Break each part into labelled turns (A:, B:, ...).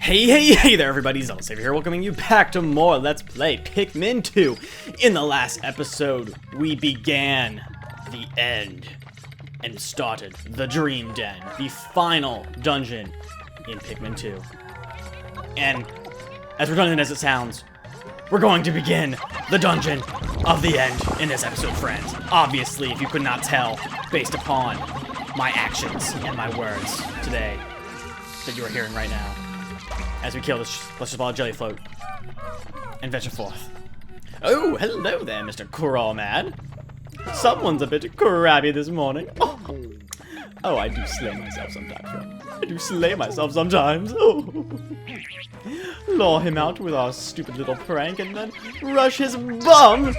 A: Hey there everybody, Zelda here, welcoming you back to more Let's Play Pikmin 2. In the last episode, we began the end and started the Dream Den, the final dungeon in Pikmin 2. And as redundant as it sounds, we're going to begin the dungeon of the end in this episode, friends. Obviously, if you could not tell, based upon my actions and my words today that you are hearing right now. As we kill this Luscious Ball Jelly Float and venture forth. Oh, hello there, Mr. Crawmad. Someone's a bit crabby this morning. Oh, I do slay myself sometimes, friend. I do slay myself sometimes. Oh. Lure him out with our stupid little prank and then rush his bum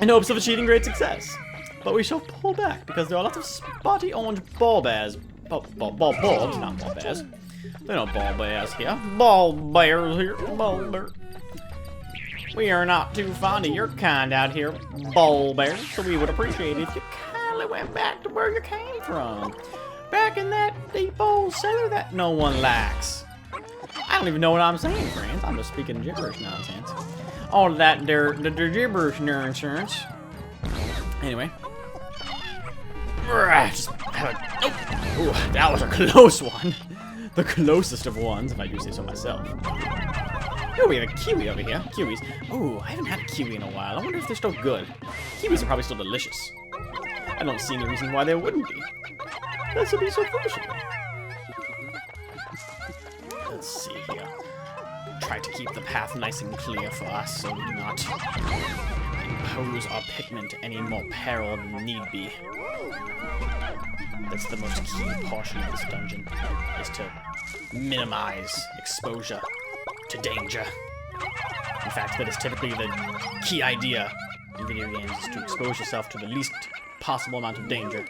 A: in hopes of achieving great success. But we shall pull back because there are lots of spotty orange ball bears. Bulbs, not ball bears. There are no ball bears here. Ball bears here. Ball bear. We are not too fond of your kind out here, ball bears, so we would appreciate it if you kindly went back to where you came from. Back in that deep old cellar that no one likes. I don't even know what I'm saying, friends. I'm just speaking gibberish nonsense. All of that the gibberish nonsense. Anyway. Just have a... Ooh, that was a close one. The closest of ones, if I do say so myself. Oh, we have a kiwi over here. Kiwis. Oh, I haven't had a kiwi in a while. I wonder if they're still good. Kiwis are probably still delicious. I don't see any reason why they wouldn't be. That would be so foolish of me. Let's see here. Try to keep the path nice and clear for us so we do not impose our Pikmin to any more peril than need be. That's the most key portion of this dungeon, is to minimize exposure to danger. In fact, that is typically the key idea in video games, is to expose yourself to the least possible amount of danger.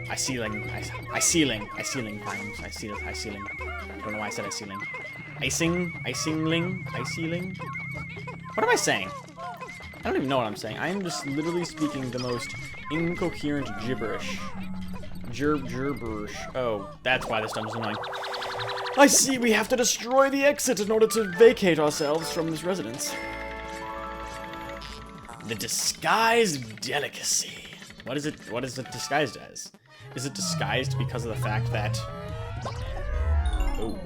A: I ceiling. I ceiling times. I don't know why I said I ceiling. Icing. What am I saying? I don't even know what I'm saying. I am just literally speaking the most incoherent gibberish. Gibberish. Oh, that's why this dungeon's annoying. I see we have to destroy the exit in order to vacate ourselves from this residence. The disguised delicacy. What is it disguised as? Is it disguised because of the fact that... Oh.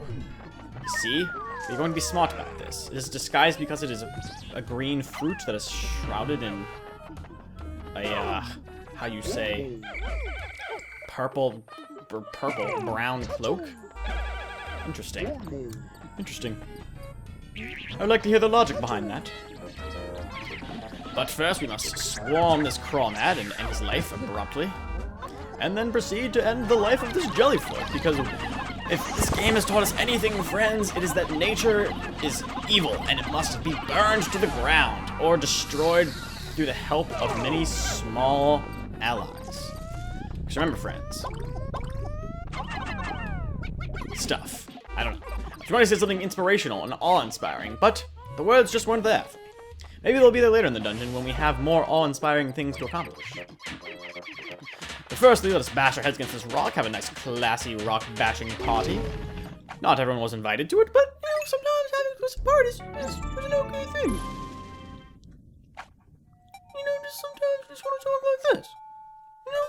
A: You see? You're going to be smart about this. It is disguised because it is a green fruit that is shrouded in a, how you say, brown cloak? Interesting. I'd like to hear the logic behind that. But first we must swarm this Crawmad and end his life abruptly. And then proceed to end the life of this jellyfoot, because if this game has taught us anything, friends, it is that nature is evil, and it must be burned to the ground, or destroyed through the help of many small allies. Because remember, friends, stuff. I don't know. If you want to say something inspirational and awe-inspiring, but the words just weren't there. Maybe they'll be there later in the dungeon when we have more awe-inspiring things to accomplish. But firstly, let us bash our heads against this rock, have a nice classy rock bashing party. Not everyone was invited to it, but, you know, sometimes having classy parties is an okay thing. You know, just sometimes you just want to talk like this. You know?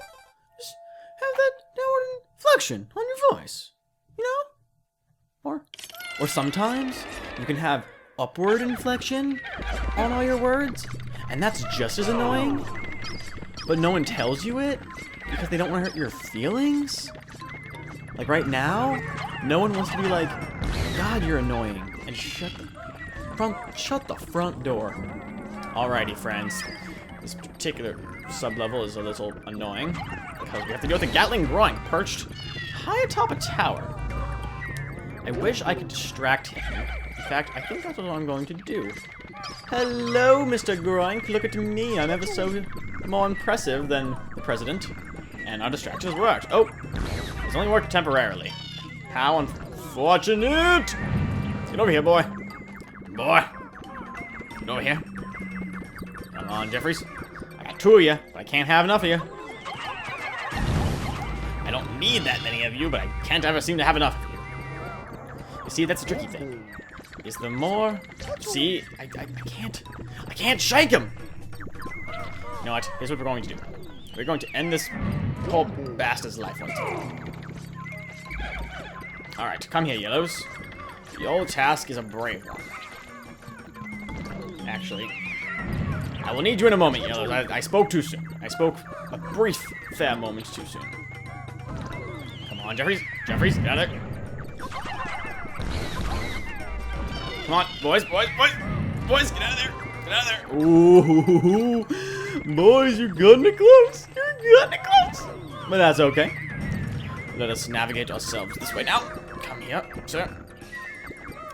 A: Just have that downward inflection on your voice. You know? Or sometimes you can have upward inflection on all your words, and that's just as annoying, but no one tells you it because they don't want to hurt your feelings. Like right now, no one wants to be like, God, you're annoying, and shut the front door. Alrighty, friends. This particular sublevel is a little annoying because we have to go with a Gatling Groin perched high atop a tower. I wish I could distract him. In fact, I think that's what I'm going to do. Hello, Mr. Groink. Look at me. I'm ever so more impressive than the president. And our distractions worked. Oh, it's only worked temporarily. How unfortunate! Get over here, boy. Boy. Get over here. Come on, Jeffries. I got two of you, but I can't have enough of you. I don't need that many of you, but I can't ever seem to have enough of you. You see, that's a tricky thing. Is the more... See? I can't shake him! You know what? Here's what we're going to do. We're going to end this poor bastard's life once again. Alright, come here, yellows. The old task is a brave one. Actually, I will need you in a moment, yellows. I spoke too soon. I spoke a brief, fair moment too soon. Come on, Jeffries. Jeffries, get out of there. Come on, boys, get out of there. Get out of there. Ooh, boys, you're getting it close. You're getting it close. But that's okay. Let us navigate ourselves this way now. Come here, sir.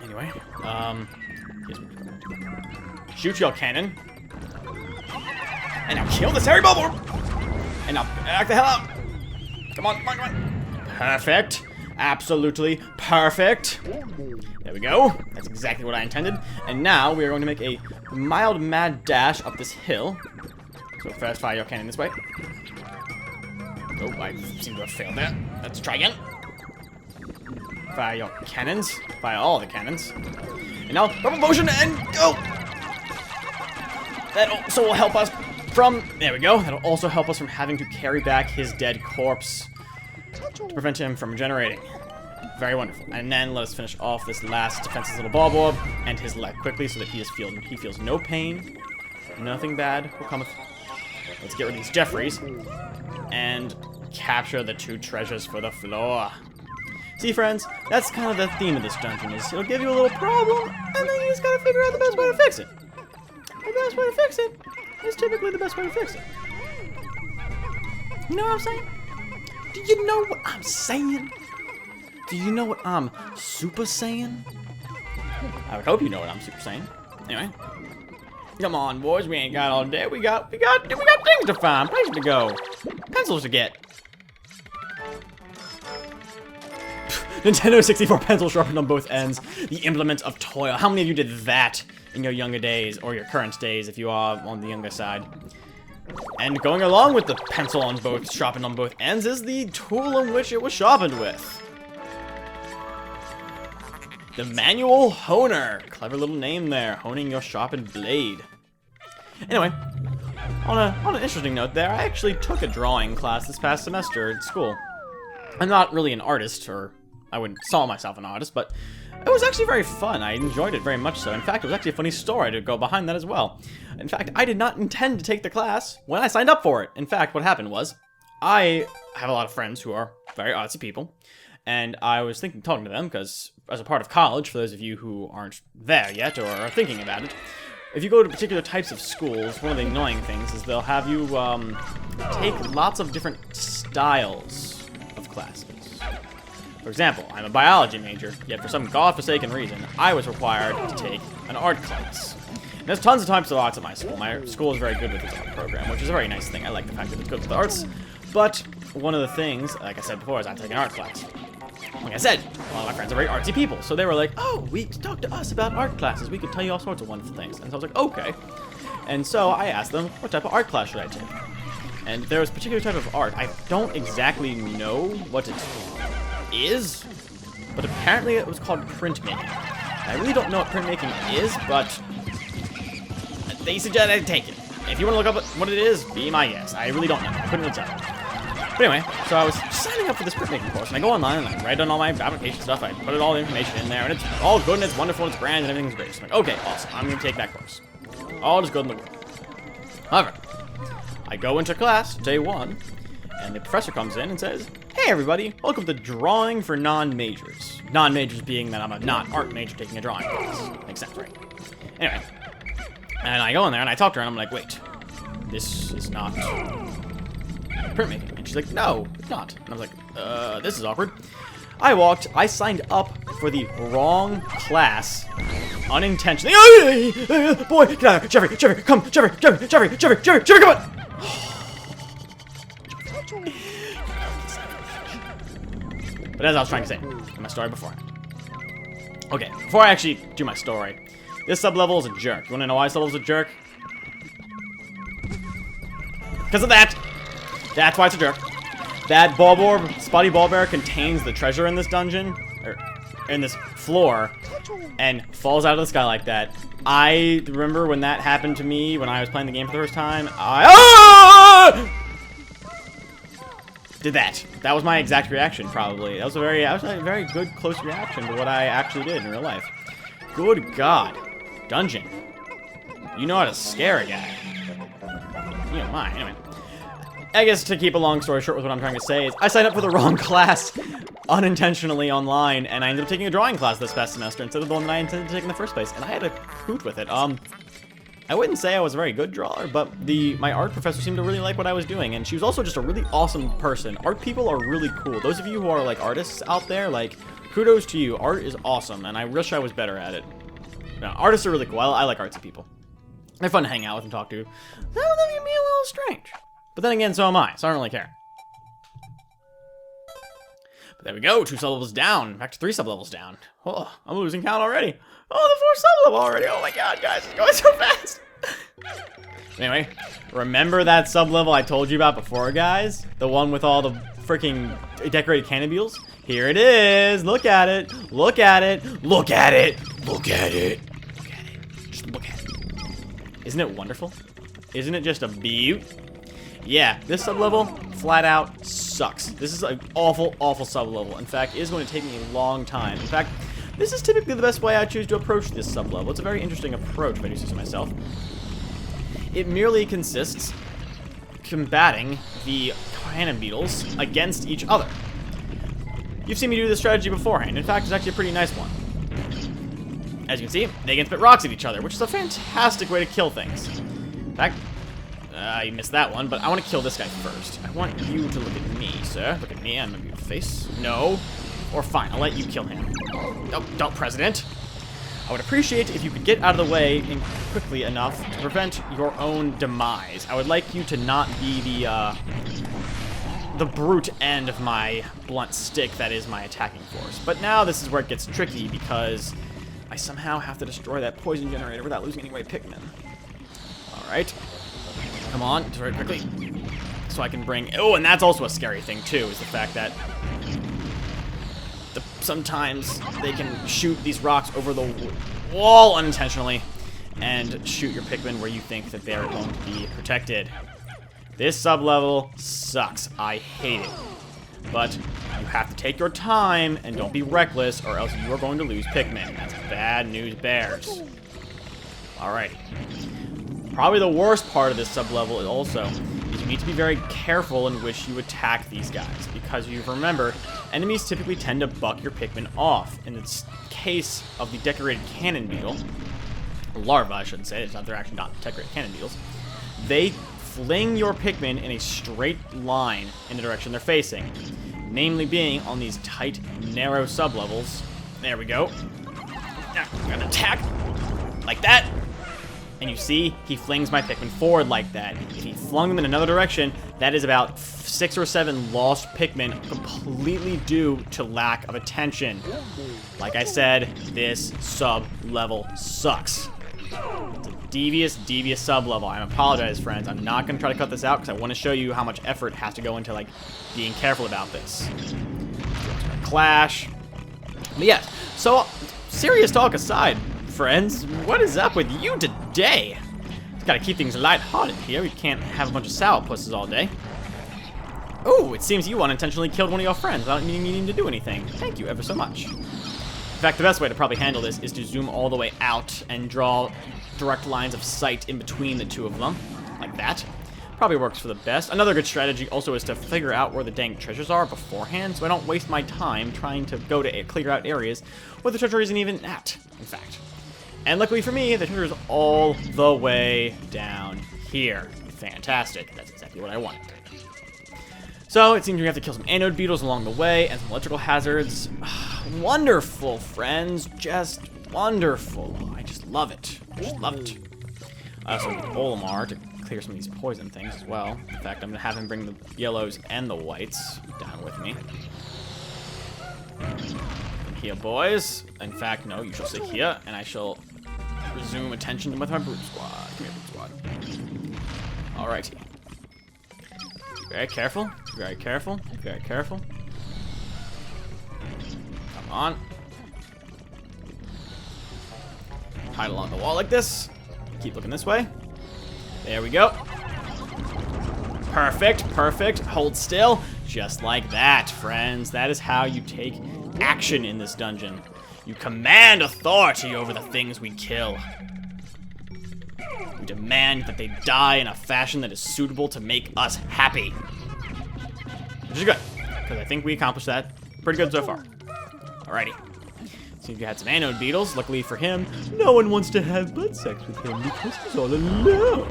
A: Anyway, here's what we're going to do. Shoot your cannon. And now kill this hairy bubble. And now back the hell out. Come on. Perfect. Absolutely perfect. There we go. That's exactly what I intended. And now we are going to make a mild mad dash up this hill. So first fire your cannon this way. Oh, I seem to have failed there. Let's try again. Fire your cannons. Fire all the cannons. And now, double motion and go! That also will help us from... There we go. That'll also help us from having to carry back his dead corpse to prevent him from regenerating. Very wonderful. And then let us finish off this last defenseless little ball orb and his leg quickly so that he feels no pain. Nothing bad will come with... Let's get rid of these Jeffries and capture the 2 treasures for the floor. See, friends, that's kind of the theme of this dungeon, is it'll give you a little problem, and then you just gotta figure out the best way to fix it. The best way to fix it is typically the best way to fix it. You know what I'm saying? Do you know what I'm saying? Do you know what I'm super saying? I would hope you know what I'm super saying. Anyway. Come on, boys, we ain't got all day. We got things to find, places to go, pencils to get. Nintendo 64 pencil sharpened on both ends. The implement of Toil. How many of you did that in your younger days, or your current days, if you are on the younger side? And going along with the pencil on both, sharpened on both ends, is the tool in which it was sharpened with. The manual honer. Clever little name there. Honing your sharpened blade. Anyway, on an interesting note there, I actually took a drawing class this past semester at school. I'm not really an artist, or I wouldn't call myself an artist, but it was actually very fun. I enjoyed it very much so. In fact, it was actually a funny story to go behind that as well. In fact, I did not intend to take the class when I signed up for it. In fact, what happened was, I have a lot of friends who are very artsy people, and I was talking to them, because as a part of college, for those of you who aren't there yet or are thinking about it, if you go to particular types of schools, one of the annoying things is they'll have you take lots of different styles of classes. For example, I'm a biology major, yet for some godforsaken reason, I was required to take an art class. And there's tons of types of arts at my school. My school is very good with its art program, which is a very nice thing. I like the fact that it's good with the arts. But one of the things, like I said before, is I take an art class. Like I said, a lot of my friends are very artsy people, so they were like, oh, talk to us about art classes. We could tell you all sorts of wonderful things. And so I was like, okay. And so I asked them, what type of art class should I take? And there was a particular type of art. I don't exactly know what it is, but apparently it was called printmaking. I really don't know what printmaking is, but they suggest I take it. If you want to look up what it is, be my guest. I really don't know. I couldn't really tell. But anyway, so I was signing up for this printmaking course, and I go online and I write down all my application stuff. I put all the information in there, and it's all good and it's wonderful and it's grand and everything's great. So I'm like, okay, awesome. I'm going to take that course. All is good in the world. However, I go into class, day 1, and the professor comes in and says, hey everybody, welcome to drawing for non-majors. Non-majors being that I'm a not-art major taking a drawing class. Makes sense, right? Anyway, and I go in there and I talk to her and I'm like, wait, this is not printmaking. And she's like, no, it's not. And I was like, this is awkward. I signed up for the wrong class unintentionally. Boy, get out of here. Jeffrey, come, Jeffrey, come on. But as I was trying to say in my story beforehand. Okay, before I actually do my story, this sublevel is a jerk. You wanna know why this level's a jerk? Because of that. That's why it's a jerk. That ball orb, spotty ball bear, contains the treasure in this dungeon, or in this floor, and falls out of the sky like that. I remember when that happened to me when I was playing the game for the first time. Did that. That was my exact reaction, probably. That was a very good, close reaction to what I actually did in real life. Good God. Dungeon. You know how to scare a guy. You don't mind. Anyway. I guess to keep a long story short with what I'm trying to say is I signed up for the wrong class unintentionally online, and I ended up taking a drawing class this past semester instead of the one that I intended to take in the first place, and I had a hoot with it. I wouldn't say I was a very good drawer, but my art professor seemed to really like what I was doing, and she was also just a really awesome person. Art people are really cool. Those of you who are, like, artists out there, like, kudos to you. Art is awesome, and I wish I was better at it. No, artists are really cool. I like artsy people. They're fun to hang out with and talk to. Some of them can be a little strange. But then again, so am I, so I don't really care. But there we go, 2 sublevels down. In fact, 3 sublevels down. Oh, I'm losing count already. Oh, the 4th sublevel already. Oh my god, guys, it's going so fast. Anyway, remember that sublevel I told you about before, guys? The one with all the freaking decorated cannon beetles? Here it is. Look at it. Look at it. Look at it. Look at it. Look at it. Just look at it. Isn't it wonderful? Isn't it just a beaut? Yeah, this sublevel, flat out, sucks. This is an awful, awful sublevel. In fact, it is going to take me a long time. In fact, this is typically the best way I choose to approach this sublevel. It's a very interesting approach, if I do say so myself. It merely consists combating the cannon beetles against each other. You've seen me do this strategy beforehand. In fact, it's actually a pretty nice one. As you can see, they can spit rocks at each other, which is a fantastic way to kill things. In fact, you missed that one, but I want to kill this guy first. I want you to look at me, sir. Look at me, I'm gonna be your face. No. Or fine, I'll let you kill him. Oh, don't, President. I would appreciate if you could get out of the way quickly enough to prevent your own demise. I would like you to not be the brute end of my blunt stick that is my attacking force. But now this is where it gets tricky because I somehow have to destroy that poison generator without losing any way Pikmin. Alright. Come on, destroy it quickly. So I can bring... Oh, and that's also a scary thing, too, is the fact that sometimes they can shoot these rocks over the wall unintentionally and shoot your Pikmin where you think that they're going to be protected. This sublevel sucks. I hate it. But you have to take your time and don't be reckless or else you are going to lose Pikmin. That's bad news bears. Alrighty. Probably the worst part of this sublevel is also you need to be very careful in which you attack these guys, because you remember, enemies typically tend to buck your Pikmin off. In the case of the decorated cannon beetle, larva I shouldn't say, they're actually not decorated cannon beetles, they fling your Pikmin in a straight line in the direction they're facing, namely being on these tight, narrow sublevels. There we go. Now, I'm gonna attack like that. And you see, he flings my Pikmin forward like that. If he flung them in another direction, that is about 6 or 7 lost Pikmin completely due to lack of attention. Like I said, this sub-level sucks. It's a devious, devious sub-level. I apologize, friends. I'm not going to try to cut this out because I want to show you how much effort has to go into, like, being careful about this. Clash. But yes, so, serious talk aside, friends, what is up with you today? Just gotta keep things lighthearted here. We can't have a bunch of sourpusses all day. Oh, it seems you unintentionally killed one of your friends without needing to do anything. Thank you ever so much. In fact, the best way to probably handle this is to zoom all the way out and draw direct lines of sight in between the two of them, like that. Probably works for the best. Another good strategy also is to figure out where the dang treasures are beforehand, so I don't waste my time trying to go to clear out areas where the treasure isn't even at, in fact. And luckily for me, the treasure is all the way down here. Fantastic. That's exactly what I want. So, it seems we have to kill some Anode beetles along the way, and some electrical hazards. Wonderful, friends. Just wonderful. I just love it. I just love it. I also need Olimar to clear some of these poison things as well. In fact, I'm going to have him bring the yellows and the whites down with me. Here, boys. In fact, no, you shall sit here, and I shall resume attention with my brute squad. Come here, brute squad. Alrighty. Very careful. Very careful. Very careful. Come Come on. Hide along the wall like this. Keep looking this way. There we go. Perfect, perfect. Hold still. Just like that, friends. That is how you take action in this dungeon. You command authority over the things we kill. You demand that they die in a fashion that is suitable to make us happy. Which is good, because I think we accomplished that pretty good so far. Alrighty. So you had some Anode Beetles. Luckily for him, no one wants to have butt sex with him because he's all alone.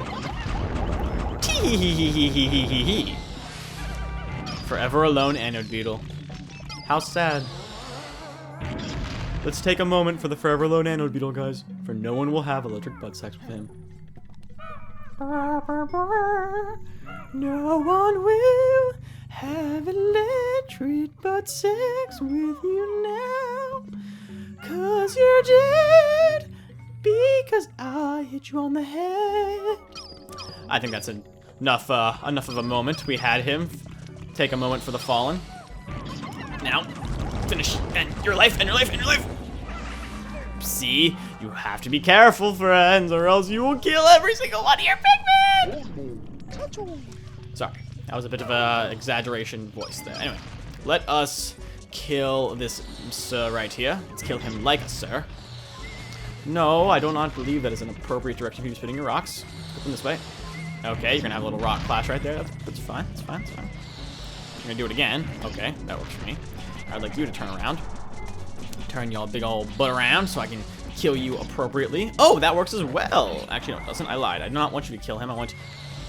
A: Tee-hee-hee-hee-hee-hee-hee. Forever alone, Anode Beetle. How sad. Let's take a moment for the Forever Alone Anode Beetle, guys, for no one will have electric butt sex with him. No one will have electric butt sex with you now, 'cause you're dead, because I hit you on the head. I think that's enough of a moment. We had him take a moment for the fallen. Now, finish, and your life, and your life, and your life. See, you have to be careful, friends, or else you will kill every single one of your Pikmin! Sorry, that was a bit of an exaggeration voice there. Anyway, let us kill this sir right here. Let's kill him like a sir. No, I do not believe that is an appropriate direction for you spitting your rocks. Go from this way. Okay, you're gonna have a little rock clash right there. That's fine, that's fine, that's fine. You're gonna do it again. Okay, that works for me. I'd like you to turn around. Turn y'all big old butt around so I can kill you appropriately. Oh, that works as well. Actually, no, it doesn't. I lied. I do not want you to kill him. I want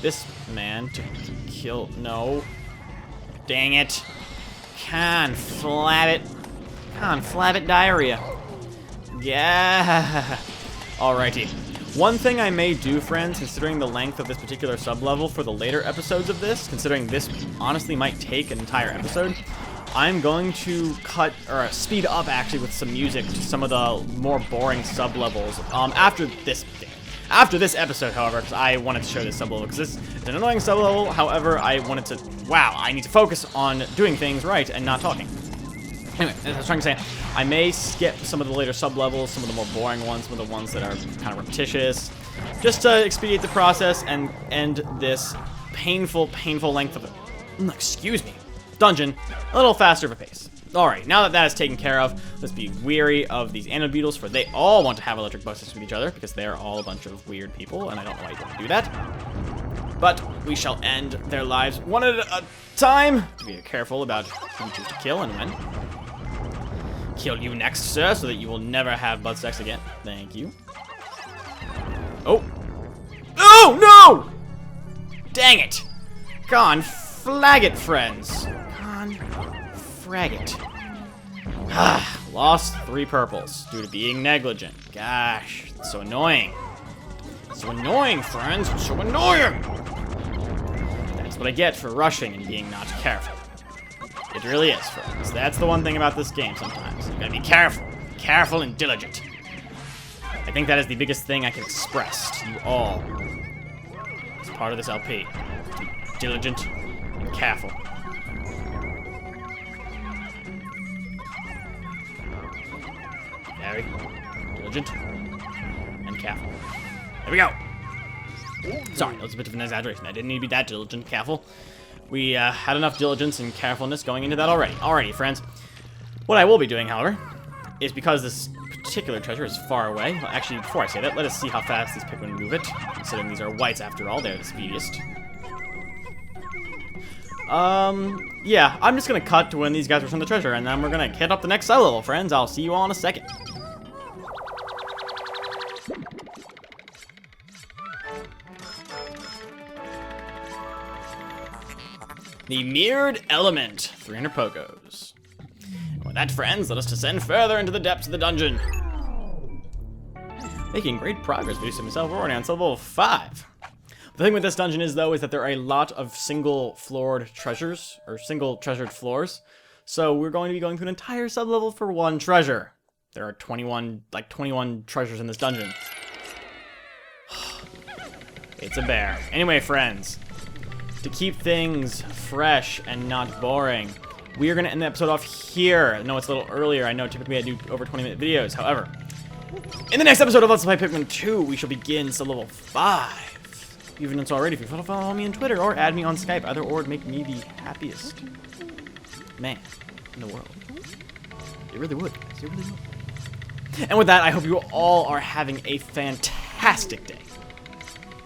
A: this man to kill. No. Dang it. Conflab it diarrhea. Yeah. Alrighty. One thing I may do, friends, considering the length of this particular sub-level for the later episodes of this, considering this honestly might take an entire episode, I'm going to cut, or speed up actually with some music to some of the more boring sub-levels after this episode, however, because I wanted to show this sub-level, because this is an annoying sub-level. However, I wanted to, wow, I need to focus on doing things right and not talking. Anyway, as I was trying to say, I may skip some of the later sub-levels, some of the more boring ones, some of the ones that are kind of repetitious, just to expedite the process and end this painful length of it. Excuse me. Dungeon a little faster of a pace. Alright, now that that is taken care of, let's be weary of these Anode Beetles, for they all want to have electric butt sex with each other, because they're all a bunch of weird people, and I don't know why you want to do that. But we shall end their lives one at a time. Be careful about who you choose to kill and when. Kill you next, sir, so that you will never have butt sex again. Thank you. Oh. Oh, no! Dang it. Gone. Flag it, friends. Frag it. Lost 3 purples due to being negligent. Gosh, it's so annoying. So annoying, friends. It's so annoying. That's what I get for rushing and being not careful. It really is, friends. That's the one thing about this game sometimes. You gotta be careful. Careful and diligent. I think that is the biggest thing I can express to you all as part of this LP. Be diligent and careful. Very diligent and careful. There we go. Sorry, that was a bit of an exaggeration. I didn't need to be that diligent and careful. We had enough diligence and carefulness going into that already. Alrighty, friends. What I will be doing, however, is because this particular treasure is far away. Well, actually, before I say that, let us see how fast these Pikmin move it. Considering these are whites after all, they're the speediest. Yeah, I'm just gonna cut to when these guys return the treasure, and then we're gonna hit up the next sub-level, friends. I'll see you all in a second. The Mirrored Element, 300 Pogos. And with that, friends, let us descend further into the depths of the dungeon. Making great progress, producing myself already on level 5. The thing with this dungeon is, though, is that there are a lot of single-floored treasures, or single-treasured floors. So we're going to be going through an entire sub-level for one treasure. There are 21 treasures in this dungeon. It's a bear. Anyway, friends, to keep things fresh and not boring, we are going to end the episode off here. I know it's a little earlier. I know typically I do over 20-minute videos. However, in the next episode of Let's Play Pikmin 2, we shall begin Sublevel 5. You've done so already. If you want to follow me on Twitter or add me on Skype, either or would make me the happiest man in the world. It really would. It really would. And with that, I hope you all are having a fantastic day.